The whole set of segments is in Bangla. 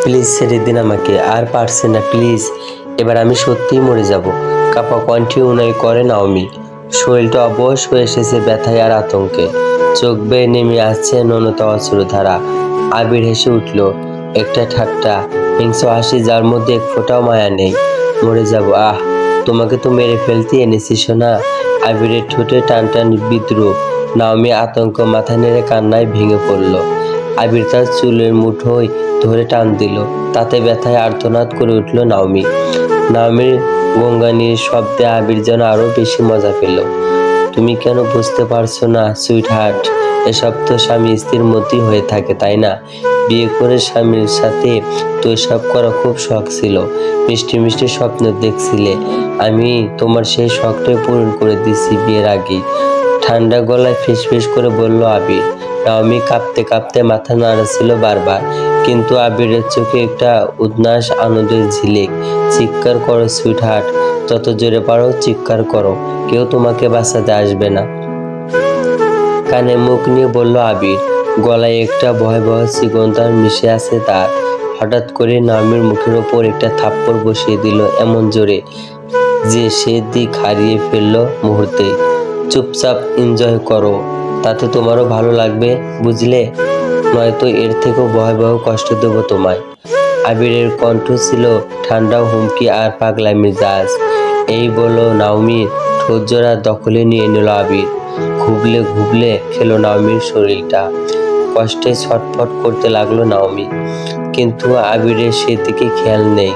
প্লিজ ছেড়ে দিন আমাকে, আর পারছি না প্লিজ, এবার আমি সত্যিই মরে যাব। কাপা কণ্ঠে উনয় করে নাওমি। শরীরটা অবশ হয়ে এসেছে ব্যথায় আর আতঙ্কে। চোখ বেয়ে নেমে আসছে ননতা অশ্রুধারা। আবির হেসে উঠল, একটা ঠাট্টা হিংস্র হাসি যার মধ্যে এক ফোঁটাও মায়া নেই। মরে যাব, আহ তোমাকে তো মেরে ফেলতে এনেছি সোনা। আবিরের ঠোঁটে টান টান বিদ্রুপ। নাওমি আতঙ্ক মাথা নেড়ে কান্নায় ভেঙে পড়ল। আবির তার চুলের মুঠোয় ধরে টান দিল, তাতে ব্যথায় আর্তনাদ করে উঠল নাওমি। নাওমির গঙ্গানির শব্দে আবির যেন আরো বেশি মজা পেল। তুমি কেন বুঝতে পারছো না সুইট হার্ট, এসব তো স্বামী স্ত্রীর মধ্যেই হয়ে থাকে, তাই না? বিয়ে করে স্বামীর সাথে তো এসব করা খুব শখ ছিল, মিষ্টি মিষ্টি স্বপ্ন দেখছিলে, আমি তোমার সেই শখটাই পূরণ করে দিছি বিয়ের আগেই। ঠান্ডা গলায় ফিসফিস করে বলল আবির। নাওমি কাঁপতে কাঁপতে মাথা নাড়াচ্ছিল বারবার, কিন্তু আবিরের চোখে একটা উদ্নাস আনন্দের ঝিলিক। চিৎকার করো সুইট হার্ট, যত জোরে পারো চিৎকার করো, কেউ তোমাকে বাঁচাতে আসবে না। কানে মুখ নিয়ে বলল আবির, গলায় একটা ভয়াবহ চিকনতার মিশে আছে তার। হঠাৎ করে নাওমির মুখের ওপর একটা থাপ্পড় বসিয়ে দিল এমন জোরে যে সে দিক হারিয়ে ফেলল মুহূর্তেই। চুপচাপ এনজয় করো, তাতে তোমারও ভালো লাগবে, বুঝলে? নয়তো এর থেকেও ভয়াবহ কষ্ট দেব তোমায়। আবিরের কণ্ঠ ছিল ঠান্ডা হুমকি আর পাগলামির জাজ। এই বলো নাওমির ঠোঁট জোড়া দখলে নিয়ে নিল আবির। ঘুবলে ঘুবলে খেলো নাওমির শরীরটা। কষ্টে ছটফট করতে লাগলো নাওমি, কিন্তু আবিরের সেদিকে খেয়াল নেই।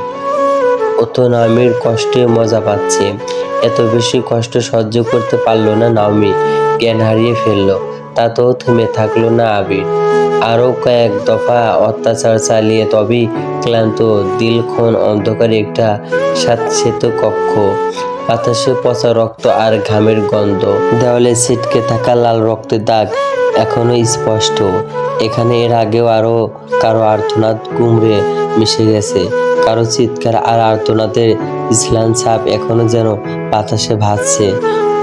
ও তো নাওমির কষ্টে মজা পাচ্ছে। এত বেশি কষ্ট সহ্য করতে পারলো না নাওমি, জ্ঞান হারিয়ে ফেললো। তাতেও থেমে থাকলো না আবির। আরও কয়েক দফা অত্যাচার চালিয়ে তবেই ক্লান্ত দিলক্ষণ অন্ধকারে একটা স্যাঁতসেঁত কক্ষ। বাতাসে পচা রক্ত আর ঘামের গন্ধ। দেওয়ালে ছিটকে থাকা লাল রক্তের দাগ এখনো স্পষ্ট। এখানে এর আগেও আরো কারো আর্তনাদ গুমরে মিশে গেছে, কারো চিৎকার আর আর্তনাদের ইসলাম ছাপ এখনো যেন বাতাসে ভাসছে।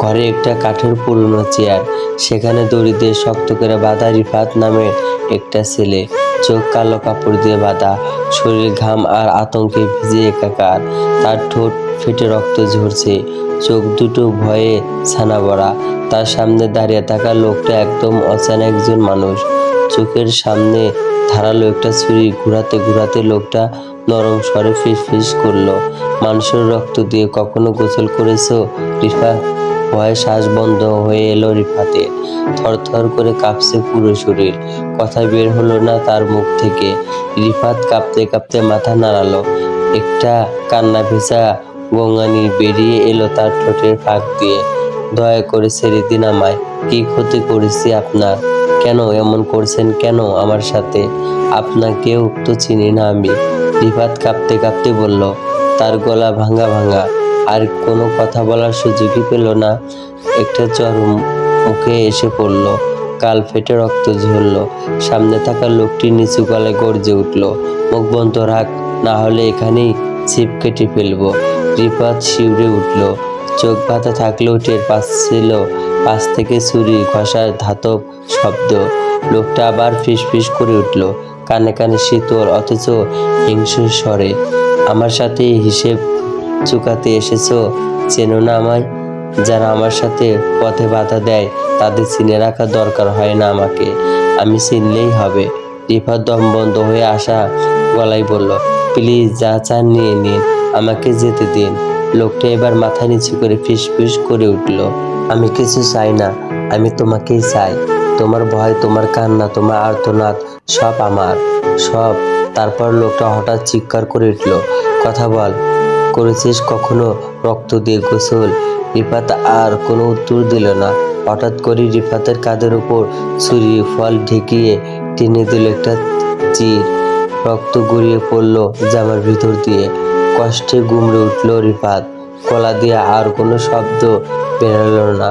ঘরে একটা কাঠের পুরনো চেয়ার, সেখানে দড়ি দিয়ে শক্ত করে বাঁধা রিফাত নামের একটা ছেলে। চোখ কালো কাপড় দিয়ে বাঁধা, শরীর ঘাম আর আতঙ্কে ভিজে একাকার। তার ঠোঁট ফেটে রক্ত ঝরছে, চোখ দুটো ভয়ে ছানা ভরা। তার সামনে দাঁড়িয়ে থাকা লোকটা একদম অচেনা একজন মানুষ। চোখের সামনে ধারালো একটা ছুরি ঘুরাতে ঘুরাতে লোকটা নরম স্বরে ফিসফিস করলো, মানুষের রক্ত দিয়ে কখনো গোসল করেছো রিফাত? ভয়ে শ্বাস বন্ধ হয়ে এলো রিফাতের। থরথর করে কাঁপছে পুরো শরীর, কথা বের হলো না তার মুখ থেকে। রিফাত কাঁপতে কাঁপতে মাথা নাড়ালো। একটা কান্না ভেজা গঙ্গানি বেরিয়ে এলো তার ঠোঁটের ফাঁক দিয়ে। দয়া করে ছেড়ে দিন আমায়, কি ক্ষতি করেছি আপনার? কেন এমন করছেন কেন আমার সাথে? আপনাকেও তো চিনি না আমি। রিফাত কাঁপতে কাঁপতে বলল। তার গলা ভাঙা ভাঙা, আর কোনো কথা বলার সুযোগই পেল না। একটা চরম মুখে এসে পড়ল, কাল ফেটে রক্ত ঝরল। সামনে থাকা লোকটি নিচু গলায় গর্জে উঠল, মুখ বন্ধ রাখ, না হলে এখানেই ছিপ কেটে ফেলবো। রিফাত শিউরে উঠল, চোখ বাঁধা থাকলেও টের পাচ্ছিল পাশ থেকে ছুরি ঘষার ধাতব শব্দ। লোকটা আবার ফিসফিস করে উঠল, কানে কানে শীতল অথচ হিংস্র স্বরে, আমার সাথে হিসেব চুকাতে এসেছো? চেনো না আমায়? যারা আমার সাথে পথে বাধা দেয় তাদের চিনে রাখার দরকার হয় না আমাকে, আমি চিনলেই হবে। রিফাত দম বন্ধ হয়ে আসা গলায় বলল, প্লিজ যা চান নিয়ে নিন, আমাকে যেতে দিন। লোকটা এবার মাথা নিচু করে ফিসফিস করে উঠল, আমি কিছু চাই না, আমি তোমাকেই চাই। তোমার ভয়, তোমার কান্না, তোমার আর্তনাদ সব আমার, সব। তারপর লোকটা হঠাৎ চিৎকার করে উঠল, কথা বল, করেছিস কখনো রক্ত দিয়ে গোসল? রিফাত আর কোনো উত্তর দিল না। হঠাৎ করে রিফাতের কাঁধের উপর ছুরি ফল ঢেকিয়ে টেনে দিল একটা চির। রক্ত গড়িয়ে পড়ল জামার ভিতর দিয়ে। কষ্টে গুমড়ে উঠল রিফাত, গলা দিয়ে আর কোনো শব্দ বেরোলো না।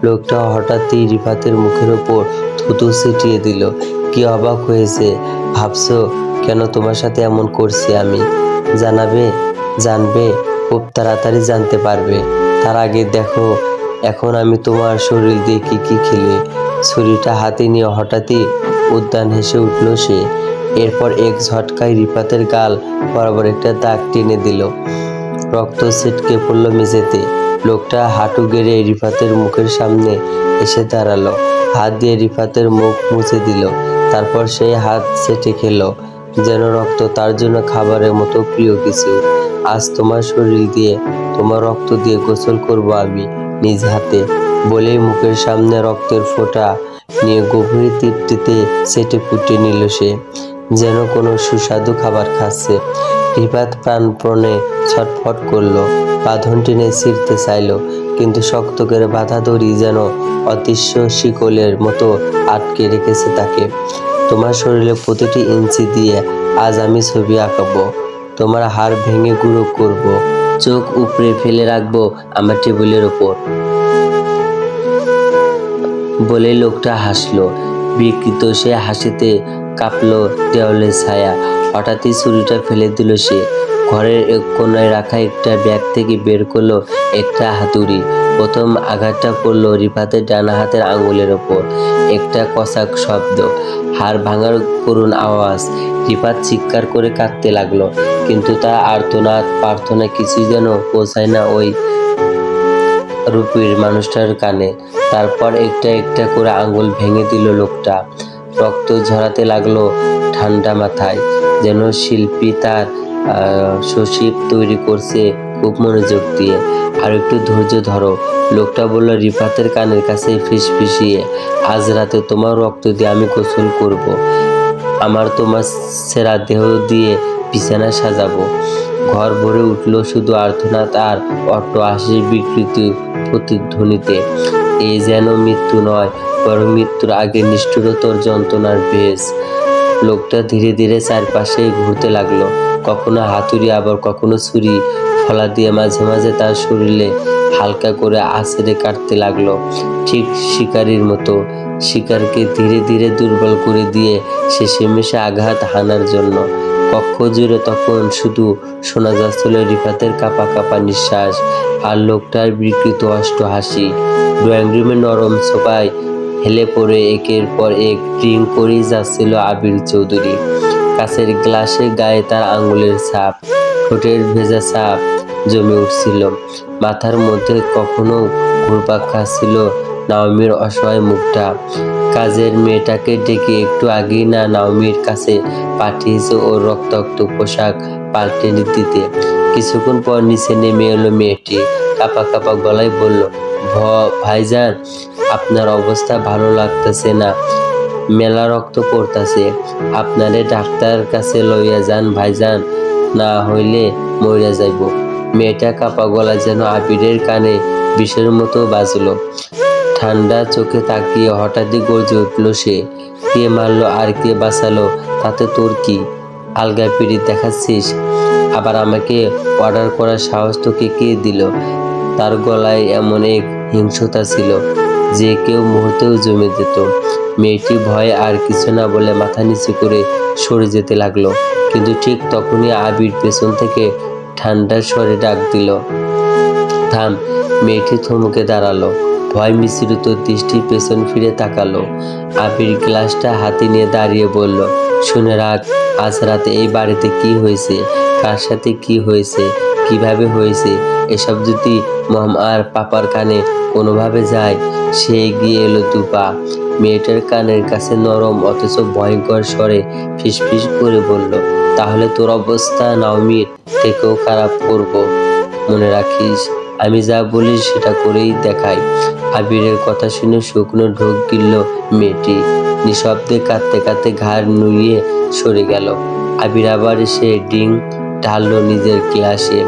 লোকটা হঠাৎই রিফাতের মুখের ওপর থুতু ছিটিয়ে দিল। কি অবাক হয়েছে ভাবছো? কেন তোমার সাথে এমন করছি আমি? জানাবে? জানবে? খুব তাড়াতাড়ি জানতে পারবে। তার আগে দেখো এখন আমি তোমার শরীর দিয়ে কি কি খেলি। ছুরিটা হাতে নিয়ে হঠাৎই উদ্যান হেসে উঠল সে। এরপর এক ঝটকায় রিফাতের গাল বরাবর একটা দাগ টেনে দিল। রক্ত ছিটকে পড়ল মেঝেতে। লোকটা হাঁটু গেড়ে রিফাতের মুখের সামনে এসে দাঁড়ালো, হাত দিয়ে রিফাতের মুখ মুছে দিল। তারপর সেই হাত চেটে খেলো, যেন রক্ত তার জন্য খাবারের মতো প্রিয় কিছু। আজ তোমার শরীর দিয়ে, তোমার রক্ত দিয়ে গোসল করব আমি নিজ হাতে, বলেই মুখের সামনে রক্তের ফোঁটা নিয়ে গভীর তৃপ্তিতে চেটে ফুটে নিল সে, যেন কোনো সুস্বাদু খাবার খাচ্ছে। রিফাত প্রাণপণে ছটফট করলো, বাঁধন টেনে ছিঁড়তে চাইল, কিন্তু শক্ত করে বাধা দড়ি যেন অদৃশ্য শিকলের মতো আটকে রেখেছে তাকে। তোমার শরীরের প্রতিটি ইঞ্চি দিয়ে আজ আমি ছবি আঁকাবো, তোমার হাড় ভেঙে গুঁড়ো করব, চোখ উপড়ে ফেলে রাখবো আমার টেবিলের ওপর, বলে লোকটা হাসলো। বিকৃত সে হাসিতে কাঁপলো দেওয়ালের ছায়া। হঠাৎই ছুরিটা ফেলে দিল সে। ঘরের এক কোণায় রাখা একটা ব্যাগ থেকে বের করলো একটা হাতুড়ি। প্রথম আঘাতটা করলো রিফাতের ডানা হাতের আঙুলের ওপর। একটা কষাক শব্দ, হাড় ভাঙার করুণ আওয়াজ। রিফাত চিৎকার করে কাঁদতে লাগলো, কিন্তু তার আর্তনাদ প্রার্থনা কিছুই যেন পৌঁছায় না ওই রূপীর মানুষটার কানে। তারপর একটা একটা করে আঙুল ভেঙে দিল লোকটা। রক্ত ঝরাতে লাগলো ঠান্ডা মাথায়, যেন শিল্পী তার সজীব তৈরি করছে খুব মনোযোগ দিয়ে। আর একটু ধৈর্য ধরো, লোকটা বলল রিফাতের কানের কাছে ফিসফিসিয়ে, আজ রাতে তোমার রক্ত দিয়ে আমি গোসল করব, আমার তোমার ছেঁড়া দেহ দিয়ে বিছানা সাজাবো। ঘর ভরে উঠল শুধু আর্তনাদ আর অট্টহাসির বিকৃত প্রতিধ্বনিতে। এই যেন মৃত্যু নয়, বরং মৃত্যুর আগে নিষ্ঠুরতার যন্ত্রণার ভেস। লোকটা ধীরে ধীরে চারপাশে ঘুরতে লাগলো, কখনো হাতুড়ি আবার কখনো ছুরি ফলা দিয়ে মাঝে মাঝে তার শরীরে হালকা করে আছড়ে কাটতে লাগলো, ঠিক শিকারীর মতো, শিকারকে ধীরে ধীরে দুর্বল করে দিয়ে শেষেমেশে আঘাত হানার জন্য। কক্ষ জুড়ে তখন শুধু শোনা যাচ্ছিল রিফাতের কাঁপা কাঁপা নিঃশ্বাস আর লোকটার বিকৃত অট্টহাসি। ড্রয়িং রুমে নরম সোফায় হেলে পড়ে একের পর এক ড্রিঙ্ক করেই যাচ্ছিল আবির চৌধুরী। কাছের গ্লাসে গায়ে তার আঙুলের ছাপ, ঠোঁটের ভেজা ছাপ জমে উঠছিল। মাথার মধ্যে কখনো ঘুরপাক খাচ্ছিল নাওমির অসহায় মুখটা। কাজের মেয়েটাকে ডেকে একটু আগেই না নাওমির কাছে পাঠিয়েছে ওর রক্তাক্ত পোশাক পাল্টে দিতে। কিছুক্ষণ পর নিচে নেমে এলো মেয়েটি, কাঁপা কাঁপা গলায় বলল, ভাইজান, আপনার অবস্থা ভালো লাগতেছে না, মেলা রক্ত পড়তাছে, আপনারে ডাক্তার কাছে লইয়া যান ভাইজান, না হইলে মরিয়া যাইব। মেয়েটা কাঁপা গলা যেন আবিরের কানে বিষের মতো বাজলো। ঠান্ডা চোখে তাকিয়ে হঠাৎই গর্জে উঠল সে, কে মারলো আর কে বাঁচালো তাতে তোর কি? আলগা পিড়ি দেখাচ্ছিস? আবার আমাকে অর্ডার করার সাহস তোকে কে দিল? তার গলায় এমন এক হিংস্রতা ছিল যে কেউ মুহূর্তেও জমে যেত। মেয়েটি ভয়ে আর কিছু না বলে মাথা নিচু করে সরে যেতে লাগলো, কিন্তু ঠিক তখনই আবির পেছন থেকে ঠান্ডা স্বরে ডাক দিল, থাম। মেয়েটি থমকে দাঁড়ালো, ভয় মিশ্রিত দৃষ্টি পেছন ফিরে তাকালো। আবির গ্লাসটা হাতে নিয়ে দাঁড়িয়ে বলল, শুনে রাখ, আজ রাতে এই বাড়িতে কি হয়েছে, কার সাথে কি হয়েছে, কিভাবে হয়েছে, এসব যদি মম আর পাপার কানে কোনোভাবে যায়। সে এগিয়ে এলো দুপা, মেয়েটার কানের কাছে নরম অথচ ভয়ঙ্কর স্বরে ফিসফিস করে বলল, তাহলে তোর অবস্থা নাওমির থেকেও খারাপ করব, মনে রাখিস। আমি যা বলি সেটা করেই দেখাই। আবিরের কথা শুনে শুকনো ঢোক গিলল মেয়েটি, নিঃশব্দে কাঁদতে কাঁদতে ঘাড় নুইয়ে সরে গেল। আবির আবার এসে ড্রিঙ্ক ঢাললো নিজের গ্লাসে,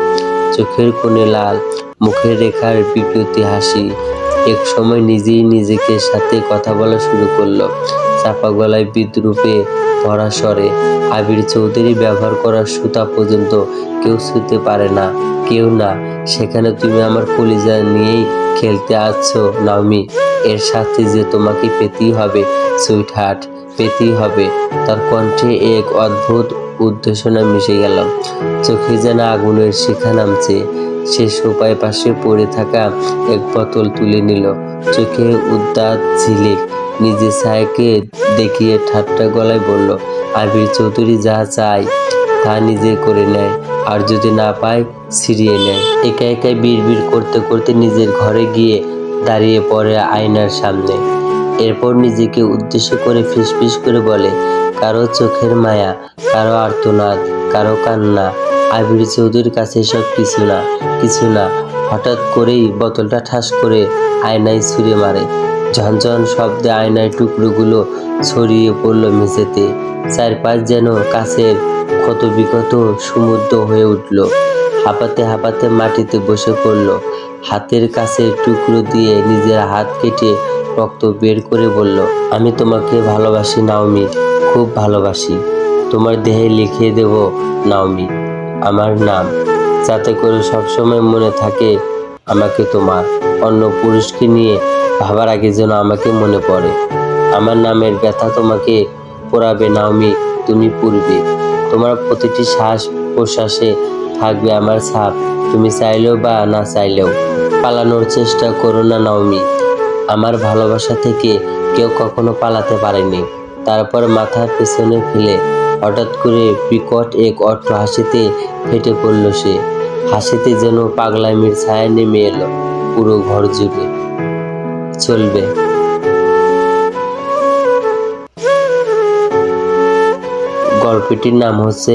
চোখের কোণে লাল, মুখের রেখার বিকৃতি হাসি। এক সময় নিজেই নিজেকে সাথে কথা বলা শুরু করলো, চাপা গলায় বিদ্রুপে ভরা স্বরে, আবির চৌধুরী ব্যবহার করার সুতা পর্যন্ত কেউ ছুঁতে পারে না, কেউ না। সেখানে তুমি আমার কলিজা নিয়েই খেলতে আসছো নাওমি, এর সাথে যে তোমাকে পেতেই হবে সুইট হার্ট, পেতেই হবে। তার কণ্ঠে এক অদ্ভুত উদ্দেশনা মিশে গেল, চোখে যেন আগুনের শিখা নামছে। সে সোফায় পাশে পড়ে থাকা এক বোতল তুলে নিল, চোখে উদ্দাত ঝিলিক, নিজের ছায়াকে দেখিয়ে ঠাট্টা গলায় বলল, আবির চৌধুরী যা চায় তা নিজে করে নেয়, আর যদি না পায় ছিঁড়িয়ে নেয়। একা একাই বিড়বিড় করতে করতে নিজের ঘরে গিয়ে দাঁড়িয়ে পড়ে আয়নার সামনে। এরপর নিজেকে উদ্দেশ্য করে ফিসফিস করে বলে, কারো চোখের মায়া, কারো আর্তনাদ, কারো কান্না। আবির চৌধুরীর কাছে সব কিছু না। হঠাৎ করেই বোতলটা ঠাস করে আয়নায় ছুঁড়ে মারে। ঝনঝন শব্দে আয়নার টুকরোগুলো ছড়িয়ে পড়ল মেঝেতে। চারপাশ যেন কাছের ক্ষতবিক্ষত সমুদ্র হয়ে উঠল। হাঁপাতে হাঁপাতে মাটিতে বসে পড়ল। হাতের কাছে টুকরো দিয়ে নিজের হাত কেটে রক্ত বের করে বলল, আমি তোমাকে ভালোবাসি নাওমি, খুব ভালোবাসি। তোমার দেহে লিখিয়ে দেব নাওমি আমার নাম, যাতে করে সবসময় মনে থাকে আমাকে তোমার। অন্য পুরুষকে নিয়ে ভাবার আগে যেন আমাকে মনে পড়ে। আমার নামের ব্যথা তোমাকে পোড়াবে নাওমি, তুমি পুড়বে। তোমার প্রতিটি শ্বাস প্রশ্বাসে থাকবে আমার ছাপ, তুমি চাইলেও বা না চাইলেও। পালানোর চেষ্টা করো না নাওমি, আমার ভালোবাসা থেকে কেউ কখনো পালাতে পারেনি। তারপর মাথা পেছনে ফেলে হঠাৎ করে বিকট এক অট্ট হাসিতে ফেটে পড়ল সে। হাসিতে যেন পাগলামির ছায়া নেমে এলো পুরো ঘর জুড়ে। চলবে। গল্পটির নাম হচ্ছে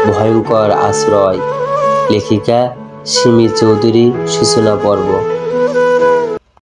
ভয়ঙ্কর আশ্রয়। লেখিকা সিমি চৌধুরী, সূচনা পর্ব।